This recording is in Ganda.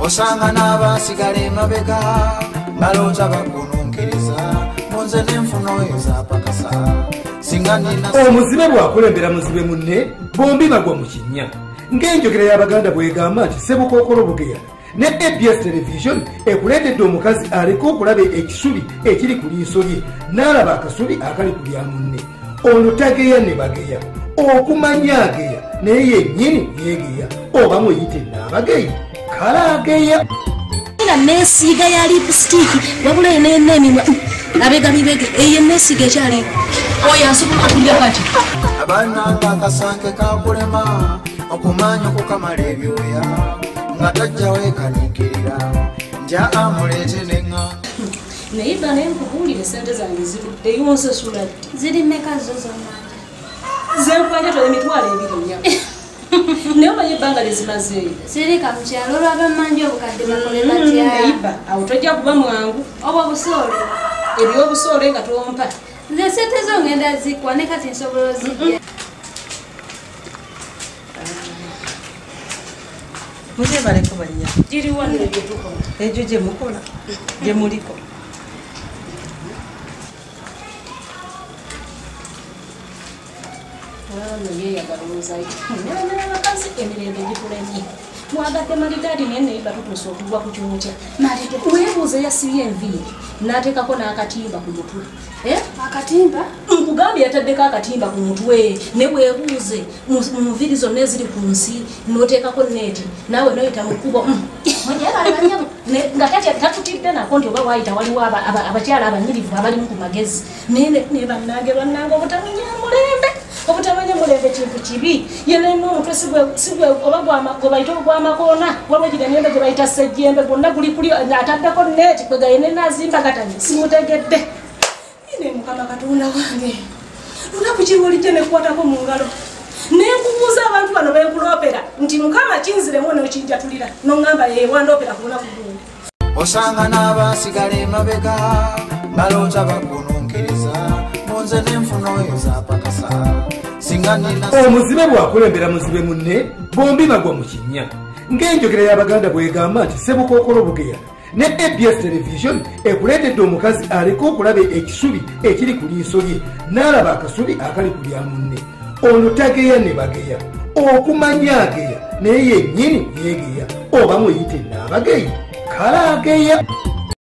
osanga n'abasigale mabega balota bakununkiriza munze n'enfuno eyo zapakasa singa nina omuzibe bwakulembera muzibe munne bombi bagwa mu kinnya ng'enjogera y'Abaganda bw'egamba nti Ssebukookolo Bugeya ne ABS television ekuleetedde omukazi aliko okulaba ekisubi ekiri ku liiso lye n'alaba akasubi akali ku lya munne ono tageya ne bageya okumanya ageya naye yennyini yeegeya oba muyite n'abageyi kale ageya nga neesiiga ya lipstiiki wabula en'emimwa abega bibege eyo neesiiga ekyali oyo asobola okulya kati abananga akasanke kakulema okumanya okukamala ebyoya nga tajja weekaniikirira nja amuleete neŋŋa naye bba naye nkubuulire sente zange zirudde yonsasula ziri mmeka zo zomanja zenkwanja tole emitwalo 2 naye omanyi ebbanga lyezimazeeyo ziri kamukyalo olw'abamanja obukadde bakole batya nayibba awo tojja kuba mwangu obwo busoole ebyobusoole nga tompa nze sente zo ngenda zikwa ne kati nsobola ozijja muje baleko banya giri wano ebyo tukola ejo gye mukola gye muliko yeyagala oluzayo n'abakazi emirembe gikulemye mwagadde malidaadi naye nayibba tutuusa okugwa ku kyokya weebuuza yasibye enviiri n'ateekako n'akatimba ku mutwe akatimba nkugambye yataddeko akatimba ku mutwe ne weebuuze mu nviiri zonna eziri ku nsi n'oteekako neeti naawe noyita mu kkubo nga tatutidde nako nti oba waayita waliwo abakyala abanyirivu abalimu ku magezi naye ne bannange obutamanya mulembe obutamanya mulembe kintu kibi yenayina omutwe sigwe oba gwe bayita ogw'amakoona waliwo giremyembe gye bayita ssejjembe gwonna guli kuli ataddeko neeti kwe gayine nazimba gatanye simutegedde ine mukama katonda wange lunaku kiwolidde nekwatako mu ngalo nenkubuuza abantu bano benkuloopera nti mukama kinziremu nokinjatulira noŋŋamba yewandoopera ku lunaku gundi osanga n'abasigale mabega balota bakununkiriza munze n'enfuno eyo zapakasa singa nina omuzibe bwakulembera muzibe munne bombi bagwa mu kinnya ng'enjogera y'Abaganda bw'egamba nti Ssebukookolo Bugeya ne ABS television ekuleetedde omukazi aliko okulaba ekisubi ekiri ku liiso lye n'alaba akasubi akali ku lya munne ono tageya ne bageya okumanya ageya naye yennyini yeegeya oba muyite n'abageyi kale ageya